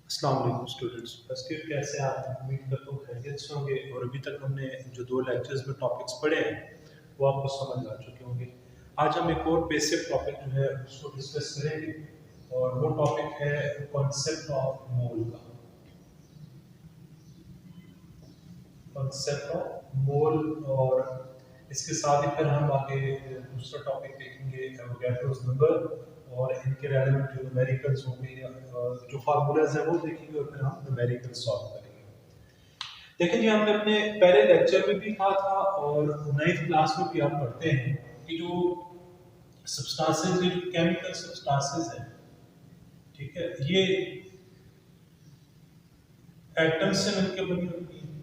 अस्सलाम वालेकुम students. First year कैसे हैं आप? उम्मीद करता हूँ खैरियत से होंगे और अभी तक हमने जो 2 लेक्चर्स में टॉपिक्स पढ़े हैं वो आपको समझ आ चुके होंगे। आज हम एक और बेसिक टॉपिक जो है उसको डिस्कस करेंगे और वो टॉपिक है कॉन्सेप्ट ऑफ मोल का। कॉन्सेप्ट ऑफ मोल और इसके साथ ही फिर हम आगे दूसरा टॉपिक देखेंगे एवोगैड्रोस नंबर और इनके रेलेवेंट जो न्यूमेरिकल्स होंगे या जो फार्मूलाज हैं वो देखेंगे और फिर हम न्यूमेरिकल सॉल्व करेंगे। देखिए जी, हमने अपने पहले लेक्चर में भी कहा था और 9th क्लास में भी आप पढ़ते हैं कि जो सब्सटेंसेस जो केमिकल सब्सटेंसेस हैं, ठीक है, ये एटम्स से मिलकर बनी होती हैं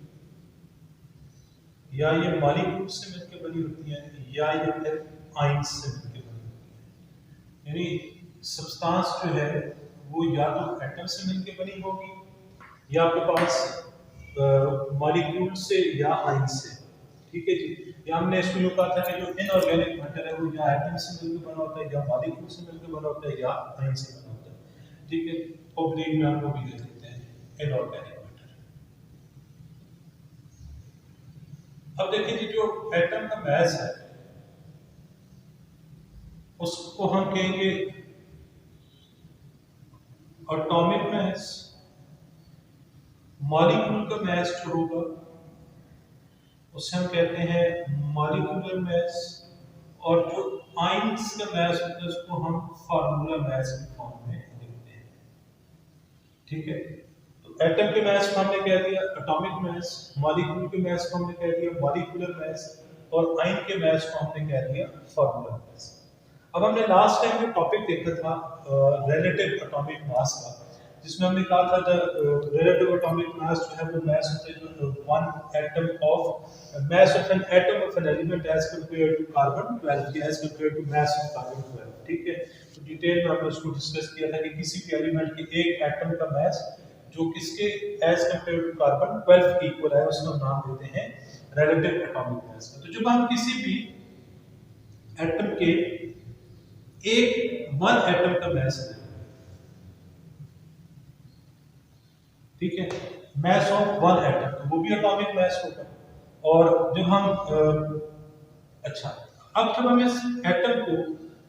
या ये मॉलिक्यूल से मिलकर बनी होती हैं या ये फिर आयंस से मिलकर बनी होती हैं। यानी सब्सटेंस जो है वो या तो एटम से मिलकर बनी होगी या आपके पास मॉलिक्यूल से या आयंस से। ठीक है जी, या हमने इसको यूँ कहा था कि जो इनऑर्गेनिक मैटर है वो या एटम से मिलकर बना होता है या मॉलिक्यूल से मिलकर बना होता है या आयंस से बना होता है। ठीक है, और ग्रीन में हम वो भी देख लेते हैं इनऑर्गेनिक मैटर। अब देखिए जी, जो एटम का मास है उसको हम कहेंगे एटॉमिक मास। मॉलिक्यूल का मास जो होगा उसे हम कहते हैं मॉलिक्यूलर मास और जो आयंस का मास होता है उसको हम फार्मूला मास की फॉर्म में लिखते हैं। ठीक है, तो एटम के मास को हमने कह दिया एटॉमिक मास, मॉलिक्यूल के मास को हमने कह दिया मॉलिक्यूलर मास और आयन के मास को हमने कह दिया फार्मूला मास। अब हमने लास्ट टाइम जो टॉपिक देखा था रिलेटिव एटॉमिक मास का, जिसमें हमने कहा था रिलेटिव एटॉमिक मास जो है वो मास होता है जो one atom of mass of an atom of an element as compared to carbon 12 as compared to mass of carbon 12। ठीक है, तो डिटेल में हमने उसको डिस्कस किया था कि किसी भी एलिमेंट के एक एटम का मास जो किसके एज कंपेयर्ड टू कार्बन 12 के इक्वल है उसका नाम देते हैं रिलेटिव एटॉमिक मास। तो जब हम किसी भी एटम के एक वन एटम का मास है, ठीक है, मास ऑफ वन एटम, तो वो भी एटॉमिक मास होगा। और जब हम अच्छा, अब जब हम इस एटम को,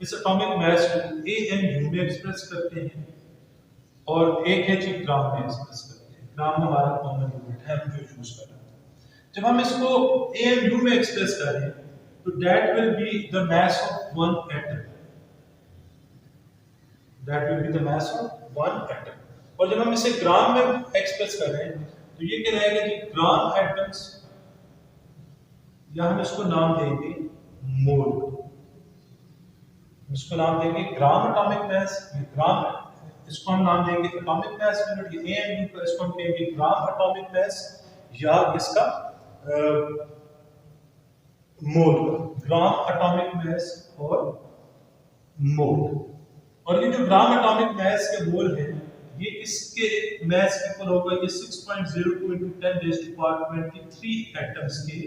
इस एटॉमिक मास को AMU में एक्सप्रेस करते हैं और एक है जी ग्राम में एक्सप्रेस करते हैं। ग्राम हमारा कॉमन यूनिट है, हम जो यूज कर रहे हैं। जब हम इसको AMU में एक्सप्रेस करें तो that will be the mass of one atom, that will be the mass of one atom। और जब हम इसे ग्राम में एक्सप्रेस कर रहे हैं तो ये क्या रहेगा जी, ग्राम एटम्स, या हम इसको नाम देंगे मोल। इसको नाम देंगे ग्राम एटॉमिक मास, ये ग्राम, इसको हम नाम देंगे एटॉमिक मास यूनिट, ये AMU का, इसको हम कहेंगे ग्राम एटॉमिक मास या इसका मोल, ग्राम एटॉमिक मास और मोल। और ये जो ग्राम एटॉमिक मास के मोल है ये किसके मास के इक्वल होगा? ये 6.02 into 10 raised to power 23 atoms के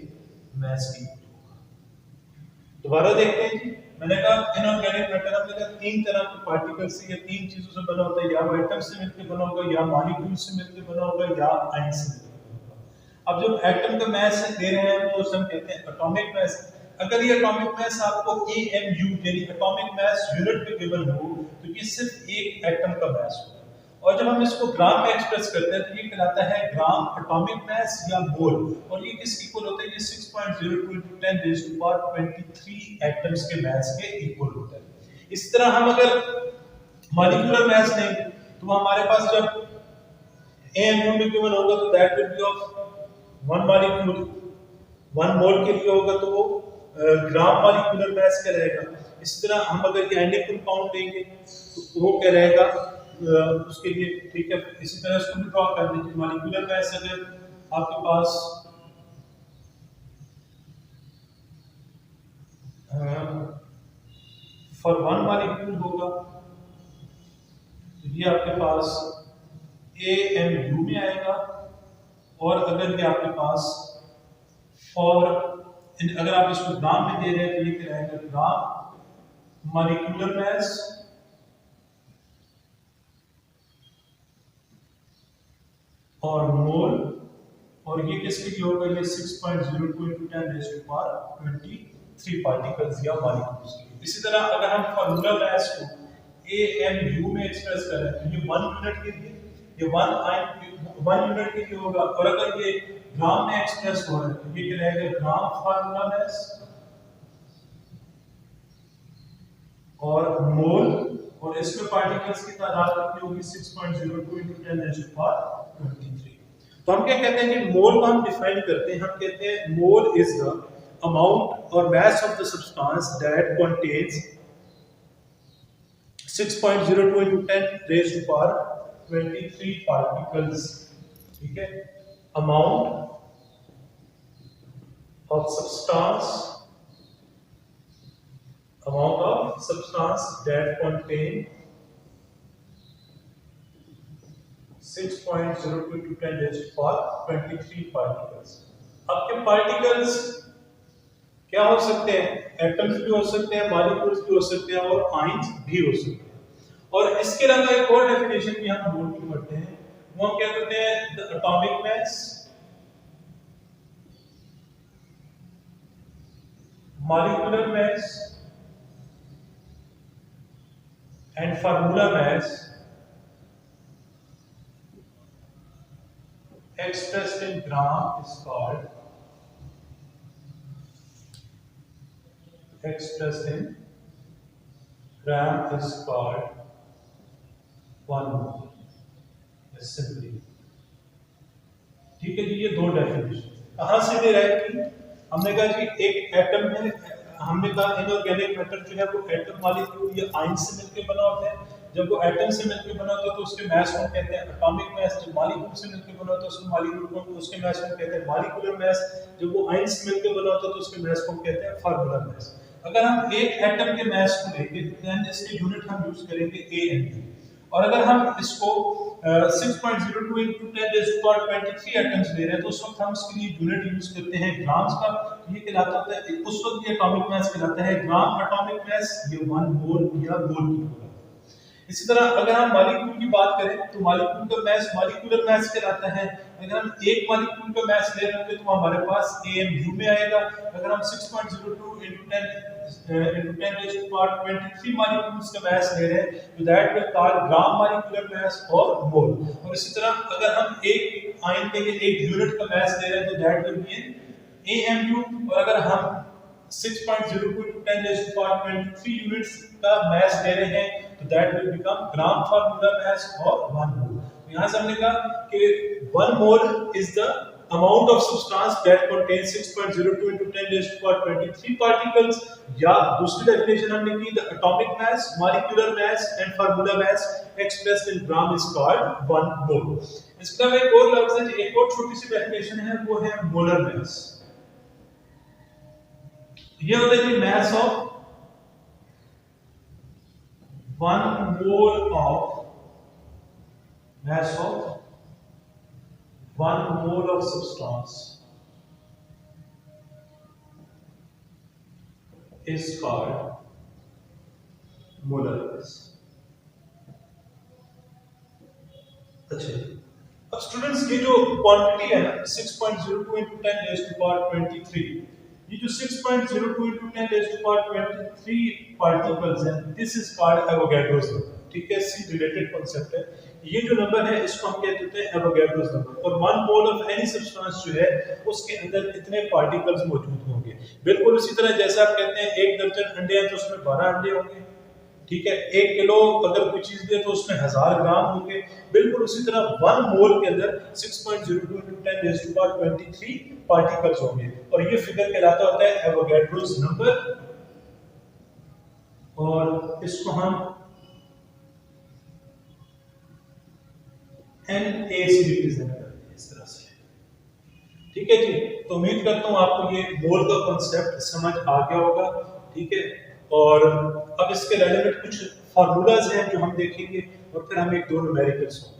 मास के इक्वल होगा। दोबारा देखते हैं जी, मैंने कहा इनऑर्गेनिक मैटर, हमने कहा तीन तरह के पार्टिकल से या तीन चीजों से बना होता है, या वो एटम से मिलकर बना होगा या मॉलिक्यूल से मिलकर बना होगा या आयन से मिलकर बना होगा। अब जब एटम का मास दे रहे हैं तो उसे हम कहते हैं एटॉमिक मास। अगर ये एटॉमिक मास आपको AMU यानी एटॉमिक मास यूनिट में गिवन हो तो ये सिर्फ एक एटम का मास होगा। और जब हम इसको ग्राम में एक्सप्रेस करते हैं तो ये कहलाता है ग्राम एटॉमिक मास या मोल। और ये किसके इक्वल होता है? ये 6.02 into 10 raised to power 23 atoms के मास के इक्वल होता है। इस तरह हम अगर मॉलिक्यूलर मास लेंगे तो हमारे पास जब AMU में गिवन होगा तो that will be of one molecule, one mole के लिए होगा तो वो ग्राम मॉलिक्यूलर मास क्या रहेगा। इस तरह हम अगर ये आयनिक कंपाउंड लेंगे तो वो क्या रहेगा उसके लिए। ठीक है, इसी तरह इसको भी ड्रॉ कर लीजिए। मॉलिक्यूलर मास अगर आपके पास फॉर वन मॉलिक्यूल होगा तो ये आपके पास AMU में आएगा। और अगर ये आपके पास फॉर, अगर आप इसको ग्राम में दे रहे हैं तो ये क्या रहेगा? ग्राम मॉलिक्यूलर मास और मोल, और ये किसके लिए होगा, ये 6.02 into 10 raised to power 23 particles या मॉलिक्यूल्स के। इसी तरह अगर हम फार्मूला मास को AMU में एक्सप्रेस करें तो ये 1 यूनिट के लिए, ये 1 यूनिट के लिए होगा, और अगर ये ग्राम में एक्सप्रेस हो रहा है तो ये क्या रहेगा, ग्राम फार्मूला मास और मोल, और इसमें पार्टिकल्स की तादाद कितनी होगी, 6.02 into 10 raised to power 23। तो हम क्या कहते हैं कि मोल को हम डिफाइन करते हैं, हम कहते हैं मोल इज द अमाउंट और mass of the substance that contains 6.02 into 10 raised to power 23 particles, ठीक है, amount of substance that contain 6.02 to 10 raised to power 23 particles। अब के पार्टिकल्स क्या हो सकते हैं, एटम्स भी हो सकते हैं, मॉलिक्यूल्स भी हो सकते हैं और आयंस भी हो सकते हैं। और इसके अलावा एक और डेफिनेशन भी हम नोट की करते हैं, वो हम क्या करते हैं, the atomic mass, molecular mass and formula mass expressed in gram is called one mole, simply। ठीक है जी, ये दो डेफिनेशन कहां से दे रहा है कि हमने कहा जी एक एटम में, हमने कहा इनऑर्गेनिक मैटर जो है वो एटम मॉलिक्यूल या आयन से मिलकर बना होता है। जब वो एटम से मिलकर बना होता है तो उसके मास को कहते हैं एटॉमिक मास। जब मॉलिक्यूल से मिलकर बना होता है उसके मॉलिक्यूल को, उसके मास को कहते हैं मॉलिक्यूलर मास। जब वो आयन से मिलकर बना होता है तो उसके मास को कहते हैं फार्मूला मास। अगर हम एक एटम के मास को लेंगे देन इसके यूनिट हम यूज करेंगे AMU, और अगर हम इसको 6.02 into 10 raised to power 23 atoms ले रहे हैं तो उस वक्त हम इसके लिए यूनिट यूज करते हैं ग्राम्स का। ये कहलाता होता है, उस वक्त ये एटॉमिक मास कहलाता है ग्राम एटॉमिक मास, ये 1 मोल या मोल की होगा। इसी तरह अगर हम मॉलिक्यूल की बात करें तो मॉलिक्यूल का मास मॉलिक्यूलर मास कहलाता है। अगर हम एक मॉलिक्यूल का मास ले रहे होंगे तो हमारे पास AMU में आएगा। अगर हम 6.02 into 10 raised to power 23 molecules का मास ले रहे हैं तो that will call gram molecular mass और मोल। और इसी तरह अगर हम एक आयन के लिए एक यूनिट का मास ले रहे हैं तो दैट विल बी AMU, और अगर हम 6.02 into 10 raised to power 23 units का मास ले रहे हैं तो that will become gram formula mass और 1 मोल। यहां से हमने कहा कि 1 mole is the amount of substance that contains 6.02 into 10 raised to power 23 particles, या दूसरी डेफिनेशन हमने की the atomic mass, molecular mass and formula mass expressed in gram is called 1 मोल। इसके अलावा एक और लफ्ज है, एक और छोटी सी डेफिनेशन है, वो है मोलर मास। ये होता है mass of 1 mole of substance is called molar mass। अच्छा, अब स्टूडेंट्स ये जो क्वांटिटी है ना 6.02 into 10 raised to power 23, ये जो 6.02 into 10 raised to power 23 particles हैं, this is called Avogadro's number. ठीक है, इससे रिलेटेड कांसेप्ट है। ये जो नंबर है इसको हम कहते हैं एवोगैड्रोस नंबर। और 1 मोल ऑफ एनी सब्सटेंस जो है उसके अंदर इतने पार्टिकल्स मौजूद होंगे। बिल्कुल उसी तरह जैसे आप कहते हैं 1 दर्जन अंडे हैं तो उसमें 12 अंडे होंगे। ठीक है, 1 किलो अगर कोई चीज दे तो उसमें 1000 ग्राम होंगे। बिल्कुल उसी तरह 1 मोल के अंदर 6.02 into 10 raised to power 23 particles होंगे, और ये फिगर कहलाता होता है एवोगैड्रोस नंबर। और इसको हम Na से रिप्रेजेंट करते हैं इस तरह से। ठीक है जी, तो उम्मीद करता हूं आपको ये मोल का कांसेप्ट समझ आ गया होगा। ठीक है, और अब इसके रेलेवेंट कुछ फार्मूलाज हैं जो हम देखेंगे और फिर हम एक दो न्यूमेरिकल्स करेंगे।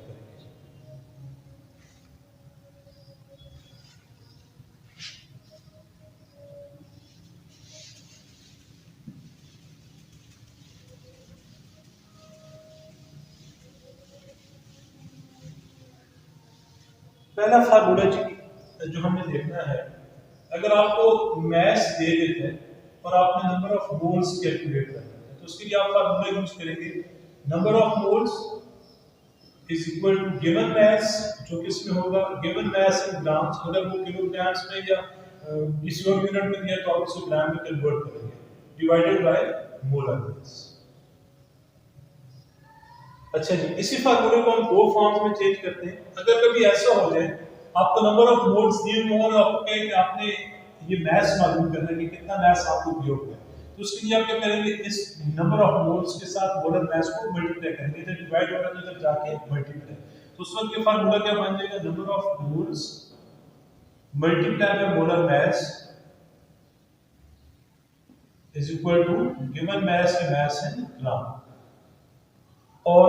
पहला फार्मूला जी जो हमने देखना है, अगर आपको मैस दे देते हैं और आपने नंबर ऑफ मोल्स कैलकुलेट करना है, तो उसके लिए आप फार्मूला यूज करेंगे number of moles is equal to given mass, जो कि इसमें होगा गिवन मैस इन ग्राम्स। अगर वो किलोग्राम्स में या किसी और यूनिट में दिया तो आप उसे ग्राम में कन्वर्ट करेंगे, डिवाइडेड बाय मोलर मास। अच्छा जी, इसी फार्मूले को हम दो फॉर्म्स में चेंज करते हैं। अगर कभी ऐसा हो जाए आपको नंबर ऑफ मोल्स दिए हुए और आपको कहे कि आपने ये मैस मालूम करना है कि कितना मैस आपको उपयोग है, तो उसके लिए आप क्या करेंगे, इस नंबर ऑफ मोल्स के साथ मोलर मैस को मल्टीप्लाई करेंगे, इधर डिवाइड होगा तो इधर जाके मल्टीप्लाई। तो उस वक्त ये फार्मूला क्या बन जाएगा, number of moles multiply by molar mass is equal to given mass in gram. और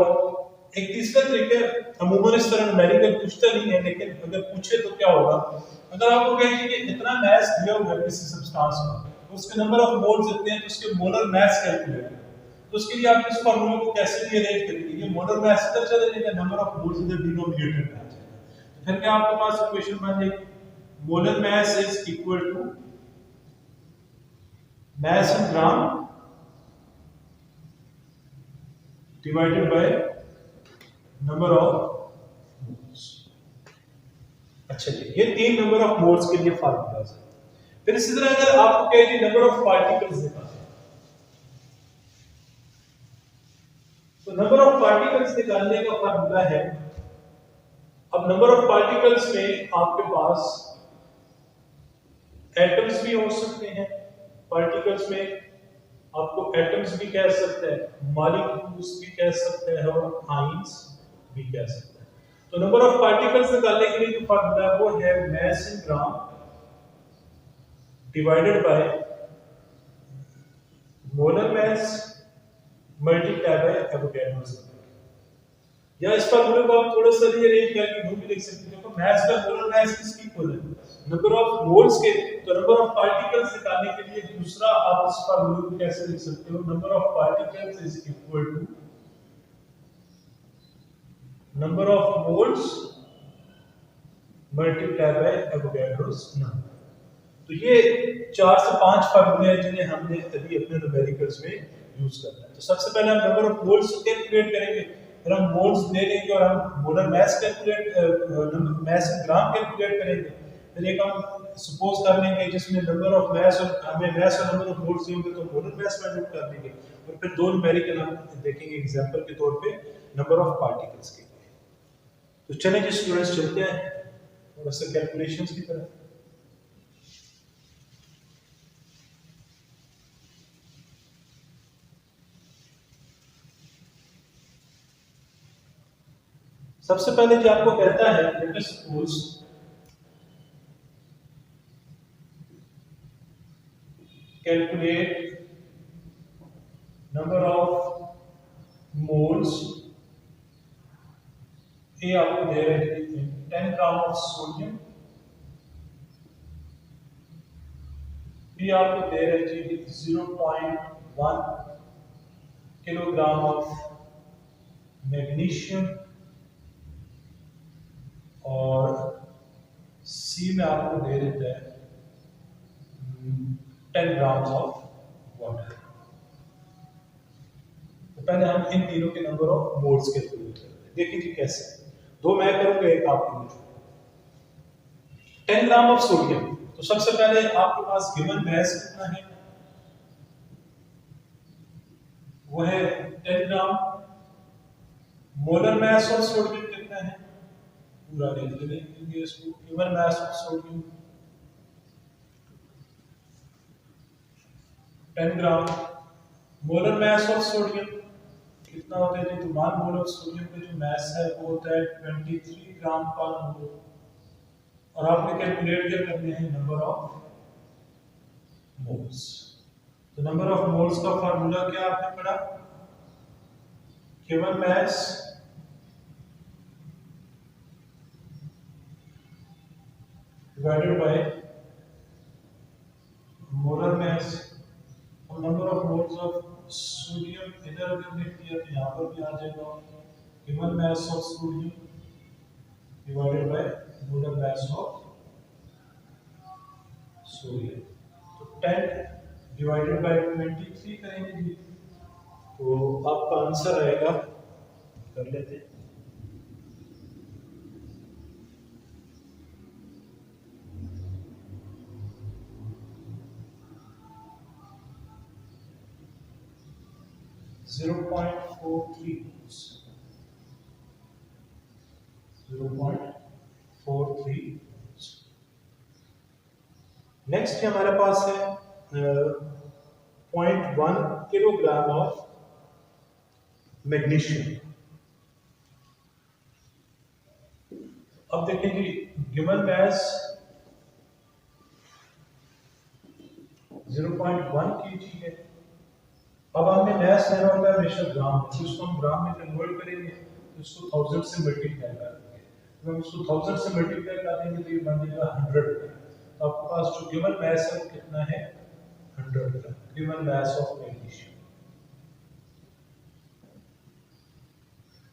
एक तीसरा तरीका, अमूमन इस तरह न्यूमेरिकल पूछता नहीं है, लेकिन अगर पूछे तो क्या होगा, अगर आपको कहें कि इतना मास दिया हुआ है किसी सब्सटेंस में, तो उसके नंबर ऑफ मोल्स इतने हैं, तो उसके मोलर मास कैलकुलेट करें। तो उसके लिए आप इस फार्मूले को कैसे रीअरेंज करेंगे, ये मोलर मास इधर चले जाएगा, नंबर ऑफ मोल्स इधर डिनोमिनेटर में आ जाएगा। तो फिर क्या आपके पास इक्वेशन बन जाएगी, molar mass is equal to mass in gram divided by number of moles. अच्छा जी, ये तीन नंबर ऑफ मोल्स के लिए फार्मूलाज है। फिर इसी तरह अगर आपको कहे कि नंबर ऑफ पार्टिकल्स निकालना है, तो नंबर ऑफ पार्टिकल्स निकालने का फार्मूला है, अब नंबर ऑफ पार्टिकल्स में आपके पास एटम्स भी हो सकते हैं, पार्टिकल्स में आपको एटम्स भी कह सकते हैं, मॉलिक्यूल्स भी कह सकते हैं और आयंस भी कह सकते हैं। तो नंबर ऑफ पार्टिकल्स निकालने के लिए जो फार्मूला है वो है mass in gram divided by molar mass multiply by Avogadro's number. या इस फार्मूले को आप थोड़ा सा रीअरेंज करके यूं भी लिख सकते हैं, देखो मास का मोलर मास किसके इक्वल है, नंबर ऑफ मोल्स के। तो नंबर ऑफ पार्टिकल्स निकालने के लिए दूसरा आप इस फार्मूले को कैसे लिख सकते हो, number of particles is equal to number of moles multiply by Avogadro's number. तो ये 4 से 5 फार्मूले हैं जिन्हें हमने अभी अपने न्यूमेरिकल्स में यूज करना है। तो सबसे पहले हम नंबर ऑफ मोल्स को कैलकुलेट करेंगे, फिर हम मोल्स ले लेंगे और हम molar mass calculate mass in gram calculate करेंगे। फिर एक हम सपोज कर लेंगे जिसमें नंबर ऑफ मास और हमें मास और नंबर ऑफ मोल्स होंगे तो मोलर मास फाइंड कर लेंगे, और फिर दो न्यूमेरिकल हम देखेंगे एग्जांपल के तौर पे नंबर ऑफ पार्टिकल्स के लिए। तो चलें जी स्टूडेंट्स, चलते हैं थोड़ा सा कैलकुलेशंस की तरफ। सबसे पहले जो आपको कहता है, let us suppose calculate number of moles, ये आपको दे रहे हैं 10 ग्राम ऑफ सोडियम, ये आपको दे रहे हैं 0.1 किलोग्राम ऑफ मैग्नीशियम, और सी में आपको दे देता है 10 ग्राम ऑफ वाटर। तो पहले हम इन तीनों के नंबर ऑफ मोल्स कैलकुलेट करते हैं। देखिए जी कैसे, दो मैं करूंगा एक आप करोगे। 10 ग्राम ऑफ सोडियम, तो सबसे पहले आपके पास गिवन मास कितना है, वो है 10 gram. Molar mass of sodium कितना है, पूरा लिख लेंगे इसको, given mass of sodium 10 gram. Molar mass of sodium कितना होता है जी, तो 1 मोल ऑफ सोडियम का जो मास है वो होता है 23 ग्राम पर मोल। और आपने कैलकुलेट क्या करने हैं, नंबर ऑफ मोल्स। तो नंबर ऑफ मोल्स का फार्मूला क्या आपने पढ़ा, given mass divided by molar mass, और number of moles of sodium इधर अगर लिख दिया तो यहाँ पर भी आ जाएगा given mass of sodium divided by molar mass of sodium. तो 10 डिवाइडेड बाय 23 करेंगे जी, तो आपका आंसर आएगा, कर लेते हैं, 0.43 0.43। नेक्स्ट हमारे पास है 0.1 किलोग्राम ऑफ मैग्नीशियम। अब देखें जी, गिवन मैस 0.1 kg है। अब हमने मैस लेना होता है हमेशा ग्राम, तो इसको हम ग्राम में कन्वर्ट करेंगे, तो इसको 1000 से मल्टीप्लाई कर देंगे। तो हम इसको 1000 से मल्टीप्लाई कर देंगे तो ये बन जाएगा 100 ग्राम। तो आपके पास जो गिवन मैस है वो कितना है, 100 gram, given mass of magnesium.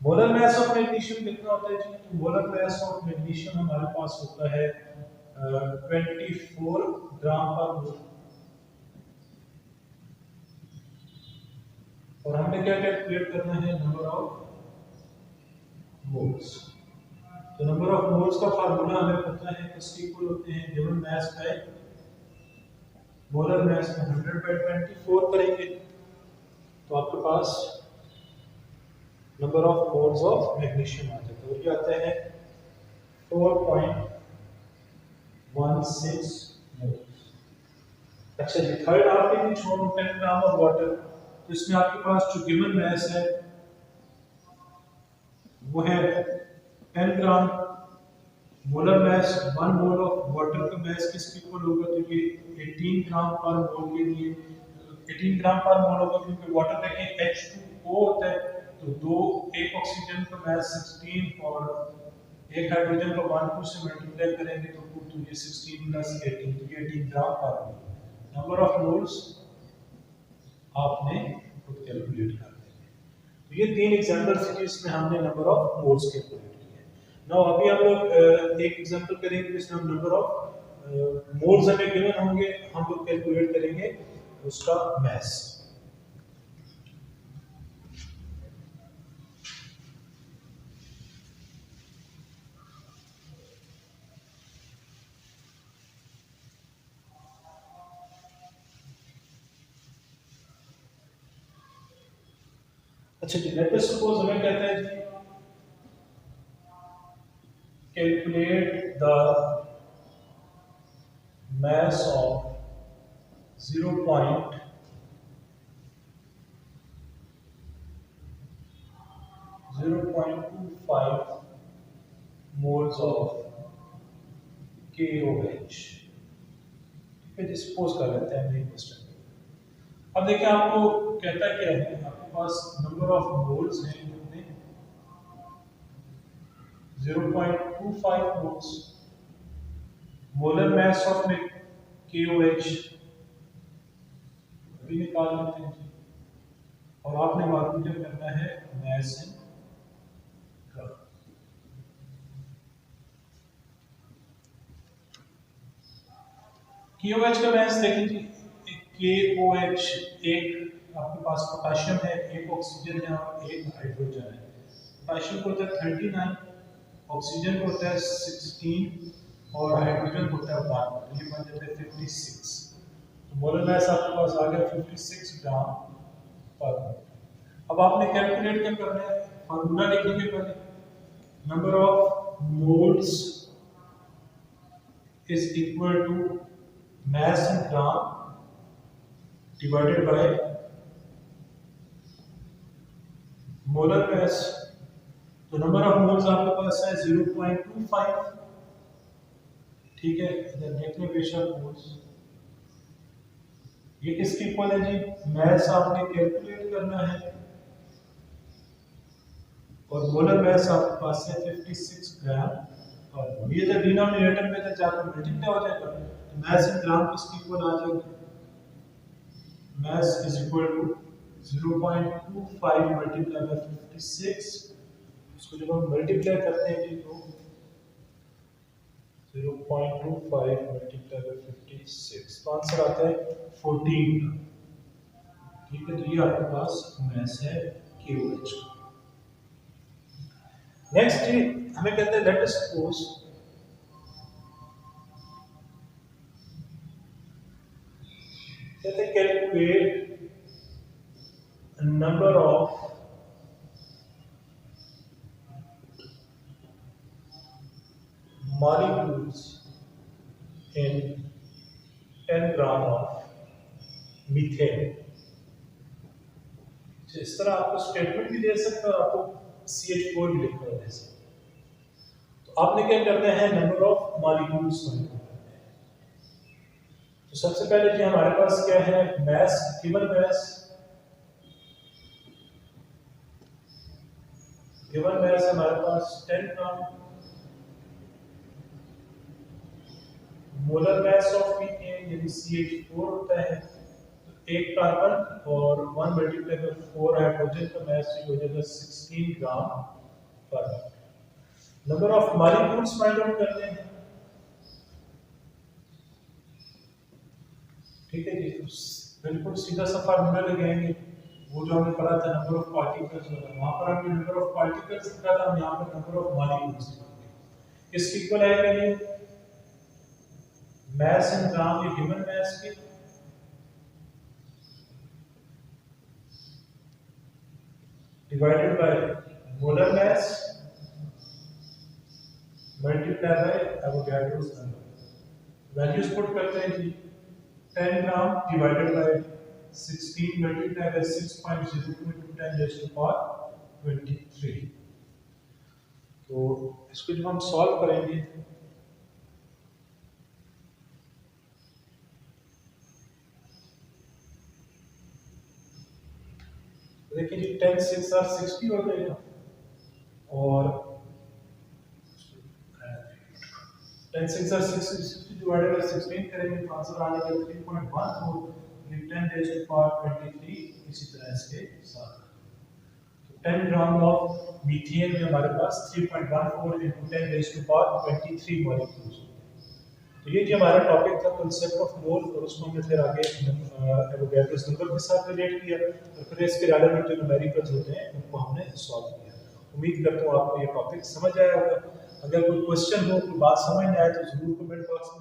Molar mass of magnesium कितना होता है जी? तो मोलर मास ऑफ मैग्नीशियम हमारे पास होता है 24 ग्राम पर मोल। और हमने क्या कैलकुलेट करना है, नंबर ऑफ मोल्स। तो नंबर ऑफ मोल्स का फार्मूला हमें पता है, किसके इक्वल होते हैं, given mass by molar mass में 100/24 करेंगे तो आपके पास number of moles of magnesium आ जाता है, और ये आता है 4.16 मोल्स। अच्छा जी, थर्ड आपके लिए छोड़ो 10 ग्राम ऑफ वाटर। तो इसमें आपके पास जो गिवन मास है वो है 10 gram. Molar mass 1 mole of water का मास किसके इक्वल होगा, तो ये 18 ग्राम पर मोल के लिए 18 ग्राम पर मोल होगा, क्योंकि वाटर देखें H2O होता है, तो एक ऑक्सीजन का मास 16 और एक हाइड्रोजन को 1 2 से मल्टीप्लाई करेंगे तो ये 16 + 18, तो ये 18 ग्राम पर मोल। नंबर ऑफ मोल्स आपने खुद कैलकुलेट कर देंगे। तो ये 3 एग्जांपल थे जिसमें हमने नंबर ऑफ मोल्स कैलकुलेट किए। नाउ अभी हम लोग एक एग्जांपल करेंगे जिसमें हम नंबर ऑफ मोल्स हमें गिवन होंगे, हम लोग कैलकुलेट करेंगे उसका मास। अच्छा जी, लेट अस सपोज हमें कहता है जी calculate the mass of 0.25 moles of KOH। ठीक है जी, सपोज कर लेते हैं मेन क्वेश्चन। अब देखिए आपको कहता क्या है, आपके पास नंबर ऑफ मोल्स हैं कितने, 0.25 moles. Molar mass of KOH भी निकाल लेते हैं जी, और आपने मालूम क्या करना है, मास इन ग्राम। KOH का मास देखें जी, KOH एक आपके पास पोटेशियम है, एक ऑक्सीजन है और एक हाइड्रोजन है। पोटेशियम को होता है 39, ऑक्सीजन को होता है 16 और हाइड्रोजन को होता है 1, तो ये बन जाता है 56। तो मोलर मास आपके पास आ गया 56 ग्राम पर मोल। अब आपने कैलकुलेट क्या करना है, फार्मूला लिखेंगे पहले, number of moles is equal to mass in gram divided by molar mass। तो नंबर ऑफ मोल्स आपके पास है 0.25, ठीक है, इधर देखने बेशक मोल्स, ये किसके इक्वल है जी, मास आपने कैलकुलेट करना है, और मोलर मास आपके पास है 56 ग्राम और ये तो डिनोमिनेटर में तो जाकर मल्टीप्लाई हो जाएगा, तो मास इन ग्राम किसके इक्वल आ जाएगा, mass is equal to 0.25 multiply by 56। इसको जब हम मल्टीप्लाई करते हैं जी तो 0.25 मल्टीप्लाई बाय 56, तो आंसर आता है 14। ठीक है, तो ये आपके पास मैस है KOH का। नेक्स्ट हमें कहते हैं लेट अस सपोज कहते हैं calculate number of molecules in 10 gram of methane. इस तरह आपको स्टेटमेंट भी दे सकता है और आपको CH4 भी लिखकर दे सकता है। तो आपने क्या करना है, नंबर ऑफ मॉलिक्यूल्स फाइंड करना है। तो सबसे पहले जी हमारे पास क्या है, मैस, गिवन मैस हमारे पास 10 gram. Molar mass of methane यानी CH4 होता है, तो एक कार्बन और 1 मल्टीप्लाई बाय 4 हाइड्रोजन का मैस हो जाएगा 16 ग्राम पर। Number of molecules find out करते हैं। ठीक है जी, तो बिल्कुल सीधा सा फार्मूला लगाएंगे, वो जो हमने पढ़ा था नंबर ऑफ पार्टिकल्स वाला, वहां पर हमने नंबर ऑफ पार्टिकल्स लिखा था, हम यहां पर नंबर ऑफ मॉलिक्यूल्स लिखेंगे। किसकी इक्वल है वैल्यू, मैस इन ग्राम या ह्यूमन मैस की divided by molar mess multiply by Avogadro's number. Values put करते हैं जी, 10 ग्राम divided bye 16 multiply by 6.02 into 10 raised to power 23। तो इसको जब हम सॉल्व करेंगे देखिए जी 10 6 और 60 हो जाएगा, और 10 6 और 60 डिवाइडेड बाय 16 करेंगे तो आंसर आ जाएगा 3.14 10 raised to power 23। इसी तरह इसके साथ तो 10 ग्राम ऑफ मीथेन में हमारे पास 3.14 into 10 raised to power 23 molecules. तो ये जो हमारा टॉपिक था कांसेप्ट ऑफ मोल, और उसको हमने फिर आगे एवोगैड्रोस नंबर के साथ रिलेट किया और फिर इसके रेलेवेंट जो न्यूमेरिकल्स होते हैं उनको हमने सॉल्व किया। उम्मीद करता हूँ आपको ये टॉपिक समझ आया होगा। अगर कोई क्वेश्चन हो, कोई बात समझ नहीं आए तो जरूर कमेंट बॉक्स में